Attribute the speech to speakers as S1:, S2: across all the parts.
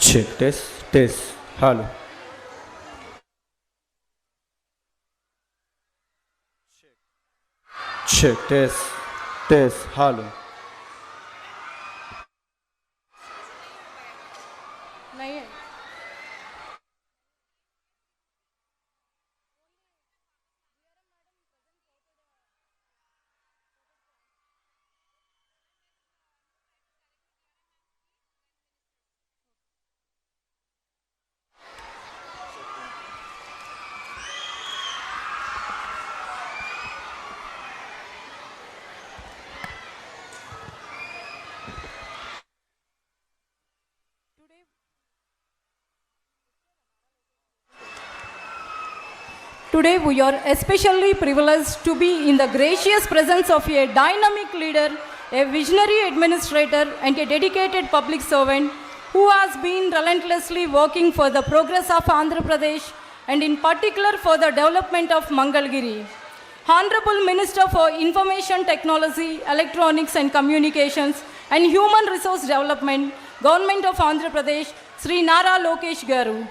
S1: Check, test, test. Hello. Check, test, test. Hello.
S2: नहीं है। Today we are especially privileged to be in the gracious presence of a dynamic leader, a visionary administrator, and a dedicated public servant who has been relentlessly working for the progress of Andhra Pradesh and in particular for the development of Mangalgiri. Honorable Minister for Information Technology, Electronics and Communications and Human Resource Development, Government of Andhra Pradesh, Sri Nara Lokesh Garu.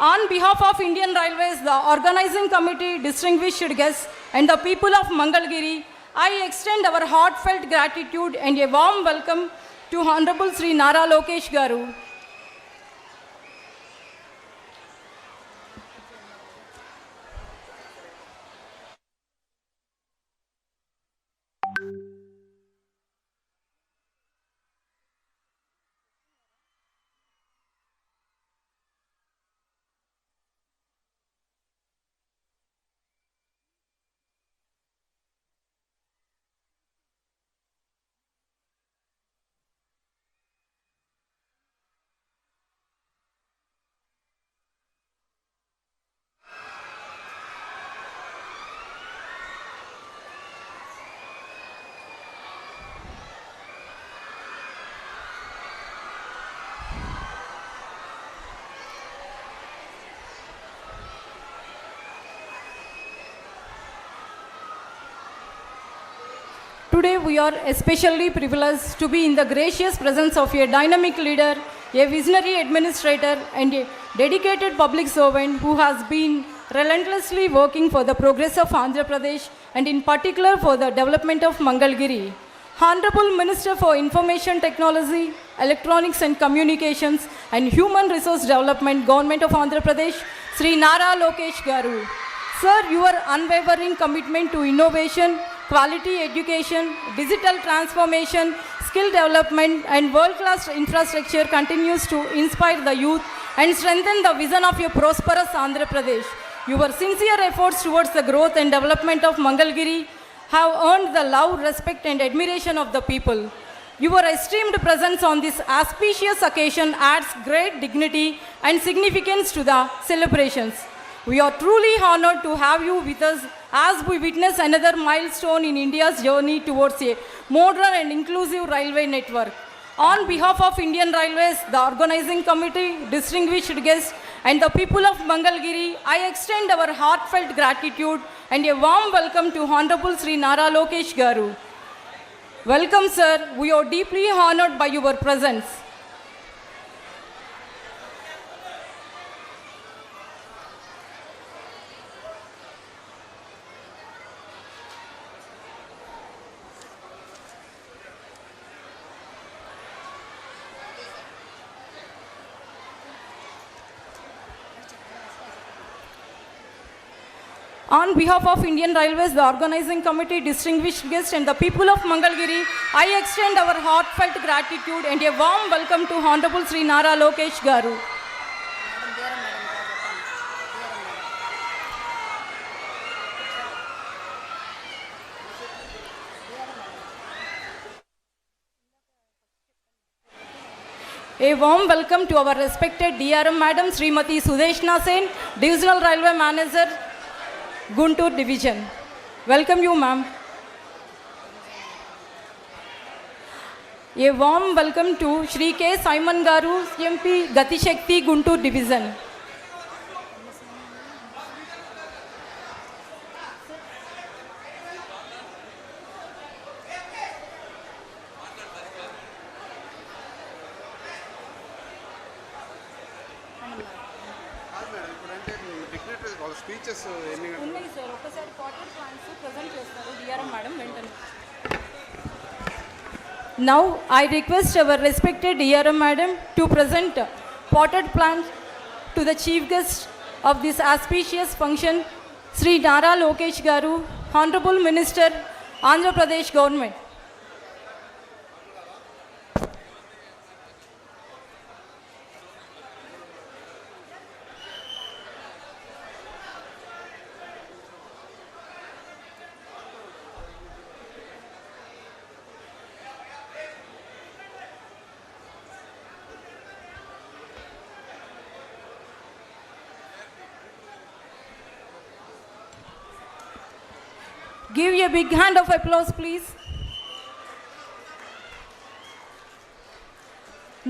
S2: On behalf of Indian Railways, the organizing committee, distinguished guests, and the people of Mangalgiri, I extend our heartfelt gratitude and a warm welcome to Honorable Sri Nara Lokesh Garu. Today we are especially privileged to be in the gracious presence of a dynamic leader, a visionary administrator, and a dedicated public servant who has been relentlessly working for the progress of Andhra Pradesh and in particular for the development of Mangalgiri. Honorable Minister for Information Technology, Electronics and Communications and Human Resource Development, Government of Andhra Pradesh, Sri Nara Lokesh Garu. Sir, your unwavering commitment to innovation, quality education, digital transformation, skill development, and world-class infrastructure continues to inspire the youth and strengthen the vision of a prosperous Andhra Pradesh. Your sincere efforts towards the growth and development of Mangalgiri have earned the love, respect, and admiration of the people. Your esteemed presence on this auspicious occasion adds great dignity and significance to the celebrations. We are truly honored to have you with us as we witness another milestone in India's journey towards a modern and inclusive railway network. On behalf of Indian Railways, the organizing committee, distinguished guests, and the people of Mangalgiri, I extend our heartfelt gratitude and a warm welcome to Honorable Sri Nara Lokesh Garu. Welcome, sir. We are deeply honored by your presence. On behalf of Indian Railways, the organizing committee, distinguished guests, and the people of Mangalgiri, I extend our heartfelt gratitude and a warm welcome to Honorable Sri Nara Lokesh Garu. A warm welcome to our respected DRM Madam Srimati Sudeshna Sen, Divisional Railway Manager, Guntur Division. Welcome you, ma'am. A warm welcome to Shri K. Simon Garu, CMP Gati Shakti, Guntur Division.
S3: Coordinator వాళ్ళ speeches ఎన్ని గంటలు
S2: ఉన్నాయి sir, ఒకసారి potted plants present చేస్తారు DRM madam వెంటనే. Now I request our respected DRM madam to present potted plants to the chief guest of this auspicious function, Sri Nara Lokesh Garu, Honorable Minister, Andhra Pradesh Government. Give a big hand of applause, please.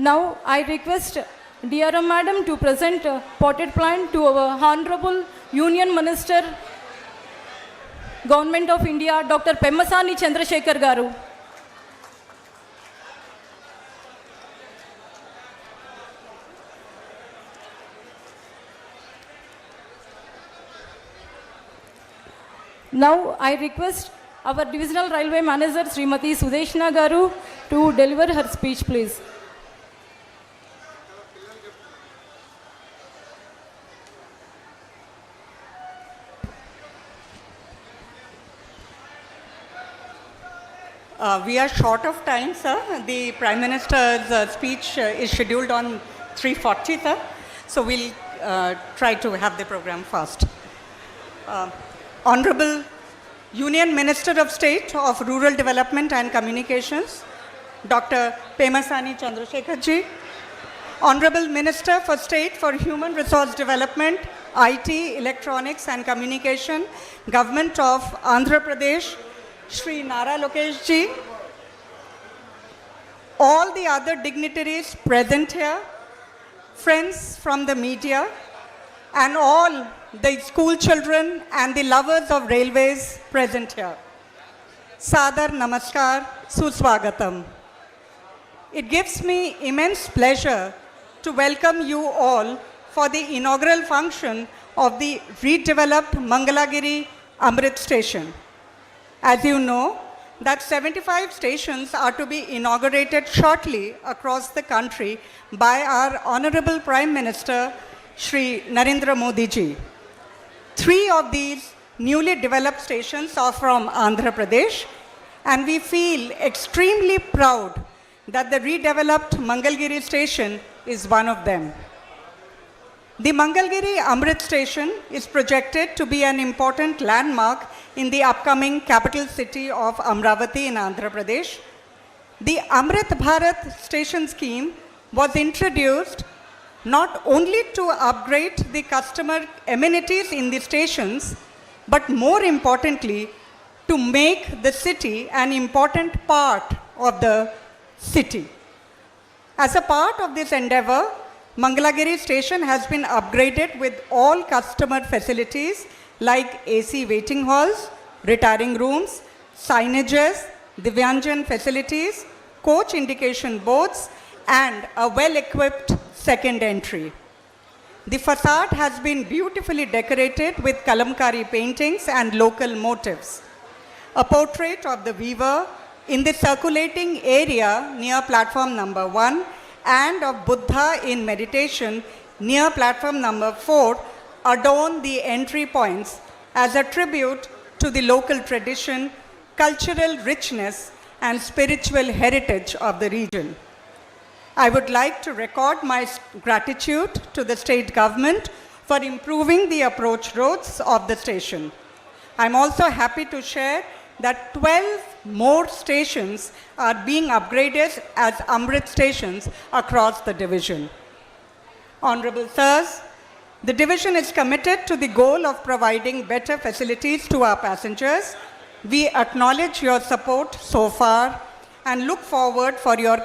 S2: Now I request DRM madam to present a potted plant to our Honorable Union Minister, Government of India, Dr. Pemmasani Chandrasekhar Garu. Now I request our Divisional Railway Manager Srimati Sudeshna Garu to deliver her speech, please.
S4: We are short of time, sir. The Prime Minister's speech is scheduled on 3:40, sir. So we'll try to have the program fast. Honorable Union Minister of State of Rural Development and Communications, Dr. Pemmasani Chandrasekhar ji. Honorable Minister for State for Human Resource Development, IT, Electronics and Communication, Government of Andhra Pradesh, Sri Nara Lokesh ji. All the other dignitaries present here, friends from the media, and all the school children and the lovers of railways present here. Sadar Namaskar, Suswagatam. It gives me immense pleasure to welcome you all for the inaugural function of the redeveloped Mangalagiri Amrit Station. As you know, that 75 stations are to be inaugurated shortly across the country by our Honorable Prime Minister, Shri Narendra Modi ji. 3 of these newly developed stations are from Andhra Pradesh, and we feel extremely proud that the redeveloped Mangalgiri station is one of them. The Mangalgiri Amrit station is projected to be an important landmark in the upcoming capital city of Amravati in Andhra Pradesh. The Amrit Bharat station scheme was introduced not only to upgrade the customer amenities in the stations, but more importantly, to make the city an important part of the city. As a part of this endeavor, Mangalagiri station has been upgraded with all customer facilities like AC waiting halls, retiring rooms, signages, Divyanjan facilities, coach indication boards, and a well-equipped second entry. The facade has been beautifully decorated with kalamkari paintings and local motifs. A portrait of the weaver in the circulating area near platform number 1 and of Buddha in meditation near platform number 4 adorn the entry points as a tribute to the local tradition, cultural richness, and spiritual heritage of the region. I would like to record my gratitude to the state government for improving the approach roads of the station. I'm also happy to share that 12 more stations are being upgraded as Amrit stations across the division. Honorable Sirs, the division is committed to the goal of providing better facilities to our passengers. We acknowledge your support so far and look forward for your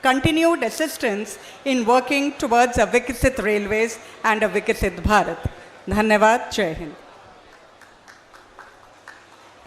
S4: continued assistance in working towards a Viksit Railways and a Viksit Bharat. Dhanyavad, Jai Hind.